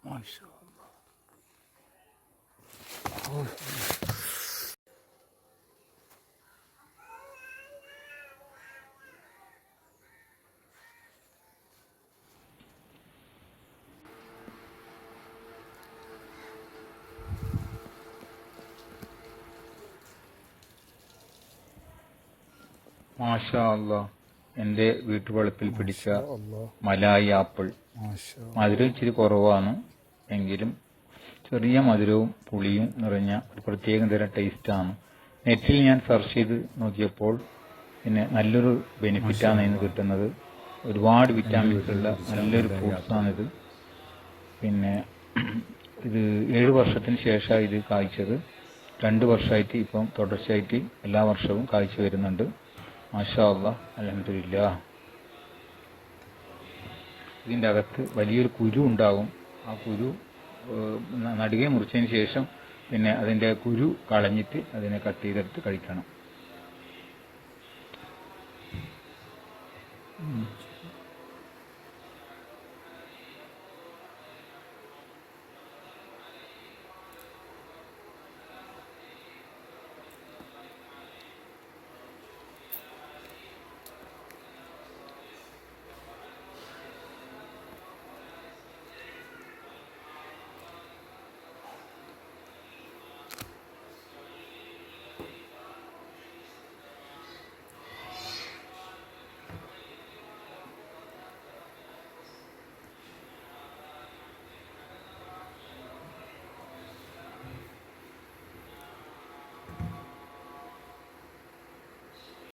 മാഷാ അല്ലാ. മാഷാ അല്ലാ. എൻ്റെ വീട്ടുവളപ്പിൽ പിടിച്ച മാഷാ അല്ലാ. മലായി ആപ്പിൾ. മാഷാ മധുരം ഇച്ചിരി കുറവാണ്, എങ്കിലും ചെറിയ മധുരവും പുളിയും നിറഞ്ഞ ഒരു പ്രത്യേക തരം ടേസ്റ്റാണ്. നെറ്റിൽ ഞാൻ സെർച്ച് ചെയ്ത് നോക്കിയപ്പോൾ പിന്നെ നല്ലൊരു ബെനിഫിറ്റാണ് ഇന്ന് കിട്ടുന്നത്. ഒരുപാട് വിറ്റാമിൻസ് ഉള്ള നല്ലൊരു ഫ്രൂട്ട്സാണിത്. പിന്നെ ഇത് 7 വർഷത്തിന് ശേഷമാണ് ഇത് കായ്ച്ചത്. 2 വർഷമായിട്ട് ഇപ്പം തുടർച്ചയായിട്ട് എല്ലാ വർഷവും കായ്ച്ചു വരുന്നുണ്ട്. മാഷാ അല്ലാ, അൽഹംദുലില്ലാ. ഇതിൻ്റെ അകത്ത് വലിയൊരു കുരു ഉണ്ടാകും. ആ കുരു നടുകെ മുറിച്ചതിന് ശേഷം പിന്നെ അതിൻ്റെ കുരു കളഞ്ഞിട്ട് അതിനെ കട്ട് ചെയ്തെടുത്ത് കഴിക്കണം.